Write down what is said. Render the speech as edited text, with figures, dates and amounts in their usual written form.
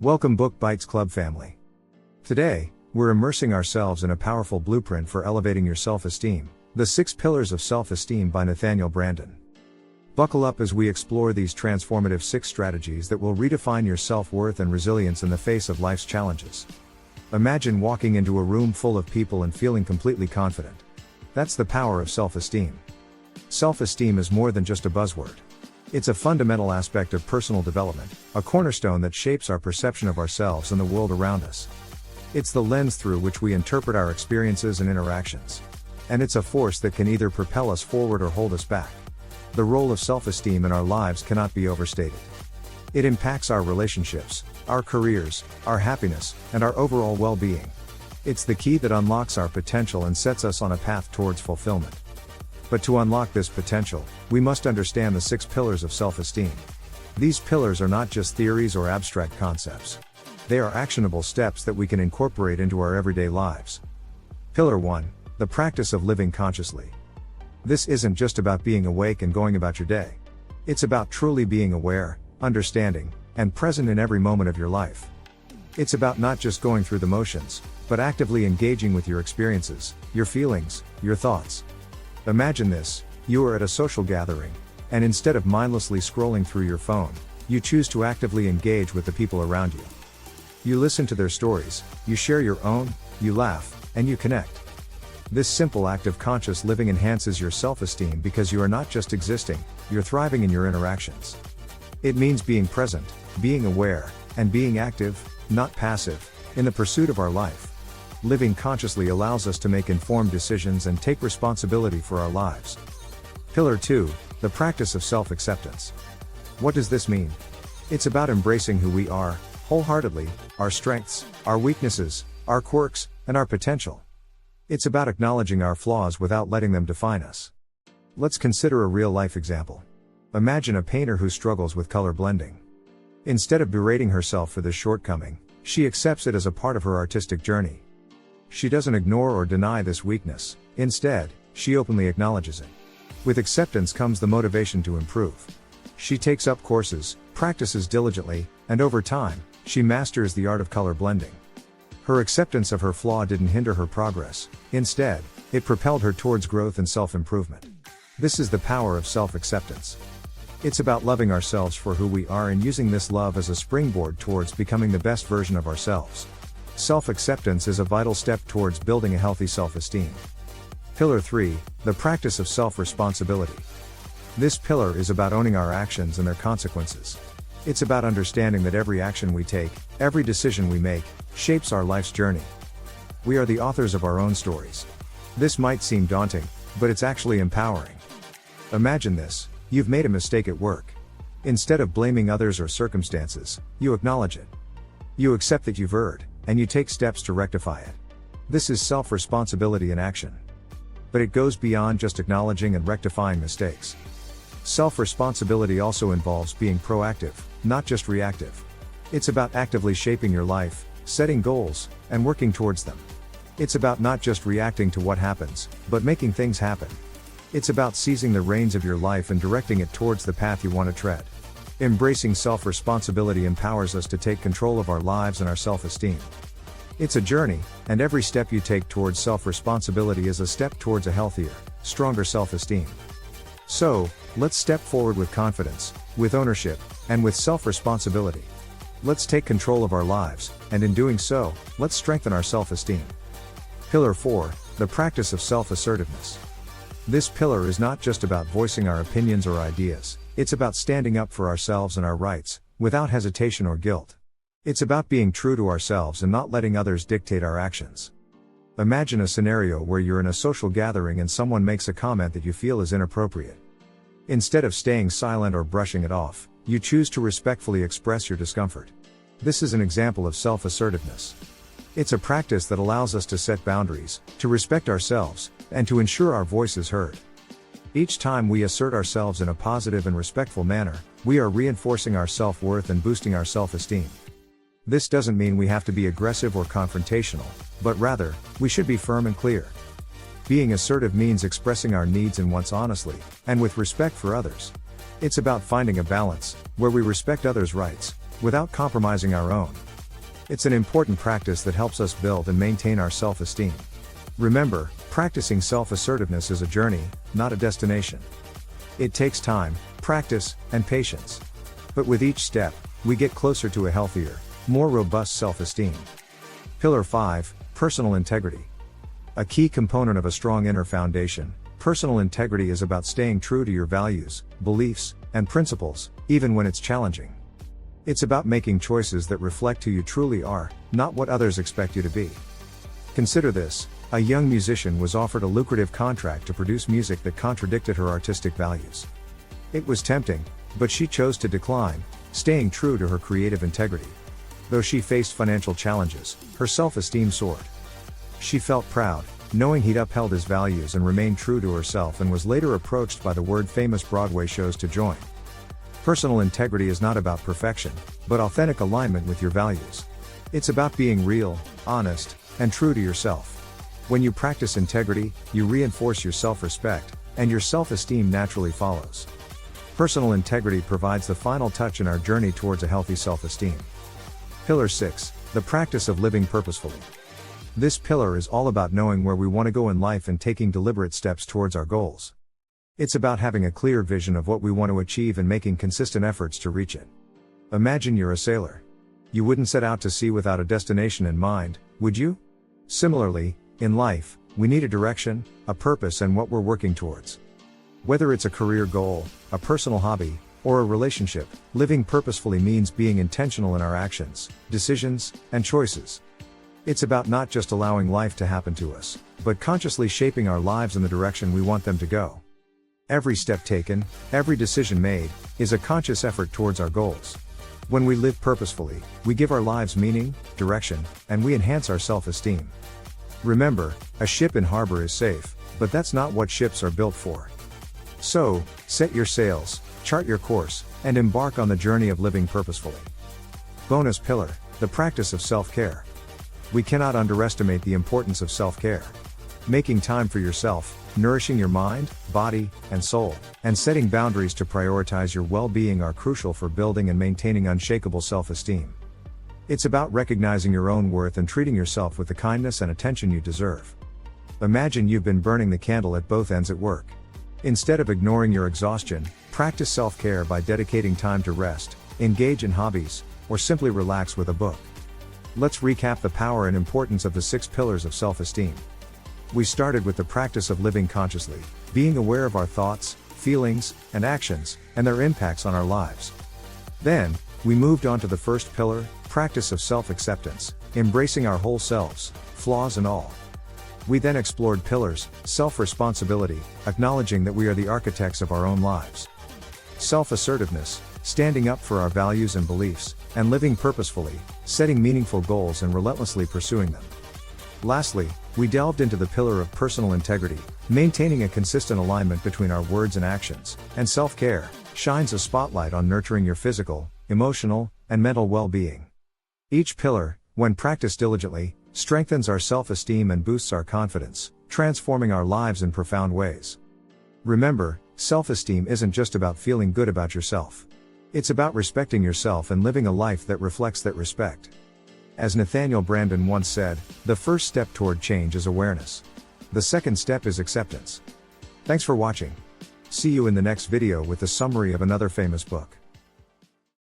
Welcome Book Bites Club family. Today, we're immersing ourselves in a powerful blueprint for elevating your self-esteem, the 6 Pillars of Self-Esteem by Nathaniel Branden. Buckle up as we explore these transformative 6 strategies that will redefine your self-worth and resilience in the face of life's challenges. Imagine walking into a room full of people and feeling completely confident. That's the power of self-esteem. Self-esteem is more than just a buzzword. It's a fundamental aspect of personal development, a cornerstone that shapes our perception of ourselves and the world around us. It's the lens through which we interpret our experiences and interactions. And it's a force that can either propel us forward or hold us back. The role of self-esteem in our lives cannot be overstated. It impacts our relationships, our careers, our happiness, and our overall well-being. It's the key that unlocks our potential and sets us on a path towards fulfillment. But to unlock this potential, we must understand the 6 pillars of self-esteem. These pillars are not just theories or abstract concepts. They are actionable steps that we can incorporate into our everyday lives. Pillar 1, the practice of living consciously. This isn't just about being awake and going about your day. It's about truly being aware, understanding, and present in every moment of your life. It's about not just going through the motions, but actively engaging with your experiences, your feelings, your thoughts. Imagine this: you are at a social gathering, and instead of mindlessly scrolling through your phone, you choose to actively engage with the people around you. You listen to their stories, you share your own, you laugh, and you connect. This simple act of conscious living enhances your self-esteem because you are not just existing, you're thriving in your interactions. It means being present, being aware, and being active, not passive, in the pursuit of our life. Living consciously allows us to make informed decisions and take responsibility for our lives. Pillar 2, the practice of self-acceptance. What does this mean? It's about embracing who we are, wholeheartedly, our strengths, our weaknesses, our quirks, and our potential. It's about acknowledging our flaws without letting them define us. Let's consider a real-life example. Imagine a painter who struggles with color blending. Instead of berating herself for this shortcoming, she accepts it as a part of her artistic journey. She doesn't ignore or deny this weakness. Instead, she openly acknowledges it. With acceptance comes the motivation to improve. She takes up courses, practices diligently, and over time, she masters the art of color blending. Her acceptance of her flaw didn't hinder her progress. Instead, it propelled her towards growth and self-improvement. This is the power of self-acceptance. It's about loving ourselves for who we are and using this love as a springboard towards becoming the best version of ourselves. Self-acceptance is a vital step towards building a healthy self-esteem. Pillar 3, the practice of self-responsibility. This pillar is about owning our actions and their consequences. It's about understanding that every action we take, every decision we make, shapes our life's journey. We are the authors of our own stories. This might seem daunting, but it's actually empowering. Imagine this: you've made a mistake at work. Instead of blaming others or circumstances, you acknowledge it. You accept that you've erred, and you take steps to rectify it. This is self-responsibility in action. But it goes beyond just acknowledging and rectifying mistakes. Self-responsibility also involves being proactive, not just reactive. It's about actively shaping your life, setting goals, and working towards them. It's about not just reacting to what happens, but making things happen. It's about seizing the reins of your life and directing it towards the path you want to tread. Embracing self-responsibility empowers us to take control of our lives and our self-esteem. It's a journey, and every step you take towards self-responsibility is a step towards a healthier, stronger self-esteem. So, let's step forward with confidence, with ownership, and with self-responsibility. Let's take control of our lives, and in doing so, let's strengthen our self-esteem. Pillar 4, the practice of self-assertiveness. This pillar is not just about voicing our opinions or ideas, it's about standing up for ourselves and our rights, without hesitation or guilt. It's about being true to ourselves and not letting others dictate our actions. Imagine a scenario where you're in a social gathering and someone makes a comment that you feel is inappropriate. Instead of staying silent or brushing it off, you choose to respectfully express your discomfort. This is an example of self-assertiveness. It's a practice that allows us to set boundaries, to respect ourselves, and to ensure our voice is heard. Each time we assert ourselves in a positive and respectful manner, we are reinforcing our self-worth and boosting our self-esteem. This doesn't mean we have to be aggressive or confrontational, but rather, we should be firm and clear. Being assertive means expressing our needs and wants honestly, and with respect for others. It's about finding a balance, where we respect others' rights, without compromising our own. It's an important practice that helps us build and maintain our self-esteem. Remember, practicing self-assertiveness is a journey, not a destination. It takes time, practice, and patience. But with each step, we get closer to a healthier, more robust self-esteem. Pillar 5, Personal Integrity. A key component of a strong inner foundation, personal integrity is about staying true to your values, beliefs, and principles, even when it's challenging. It's about making choices that reflect who you truly are, not what others expect you to be. Consider this: a young musician was offered a lucrative contract to produce music that contradicted her artistic values. It was tempting, but she chose to decline, staying true to her creative integrity. Though she faced financial challenges, her self-esteem soared. She felt proud, knowing he'd upheld his values and remained true to herself, and was later approached by the world-famous Broadway shows to join. Personal integrity is not about perfection, but authentic alignment with your values. It's about being real, honest, and true to yourself. When you practice integrity, you reinforce your self-respect, and your self-esteem naturally follows. Personal integrity provides the final touch in our journey towards a healthy self-esteem. Pillar 6, the practice of living purposefully. This pillar is all about knowing where we want to go in life and taking deliberate steps towards our goals. It's about having a clear vision of what we want to achieve and making consistent efforts to reach it. Imagine you're a sailor. You wouldn't set out to sea without a destination in mind, would you? Similarly, in life, we need a direction, a purpose, and what we're working towards. Whether it's a career goal, a personal hobby, or a relationship, living purposefully means being intentional in our actions, decisions, and choices. It's about not just allowing life to happen to us, but consciously shaping our lives in the direction we want them to go. Every step taken, every decision made, is a conscious effort towards our goals. When we live purposefully, we give our lives meaning, direction, and we enhance our self-esteem. Remember, a ship in harbor is safe, but that's not what ships are built for. So, set your sails, chart your course, and embark on the journey of living purposefully. Bonus pillar, the practice of self-care. We cannot underestimate the importance of self-care. Making time for yourself, nourishing your mind, body, and soul, and setting boundaries to prioritize your well-being are crucial for building and maintaining unshakable self-esteem. It's about recognizing your own worth and treating yourself with the kindness and attention you deserve. Imagine you've been burning the candle at both ends at work. Instead of ignoring your exhaustion, practice self-care by dedicating time to rest, engage in hobbies, or simply relax with a book. Let's recap the power and importance of the 6 pillars of self-esteem. We started with the practice of living consciously, being aware of our thoughts, feelings, and actions, and their impacts on our lives. Then, we moved on to the first pillar, practice of self-acceptance, embracing our whole selves, flaws and all. We then explored pillars, self-responsibility, acknowledging that we are the architects of our own lives. Self-assertiveness, standing up for our values and beliefs, and living purposefully, setting meaningful goals and relentlessly pursuing them. Lastly, we delved into the pillar of personal integrity, maintaining a consistent alignment between our words and actions, and self-care, shines a spotlight on nurturing your physical, emotional, and mental well-being. Each pillar, when practiced diligently, strengthens our self-esteem and boosts our confidence, transforming our lives in profound ways. Remember, self-esteem isn't just about feeling good about yourself. It's about respecting yourself and living a life that reflects that respect. As Nathaniel Branden once said, the first step toward change is awareness. The second step is acceptance. Thanks for watching. See you in the next video with the summary of another famous book.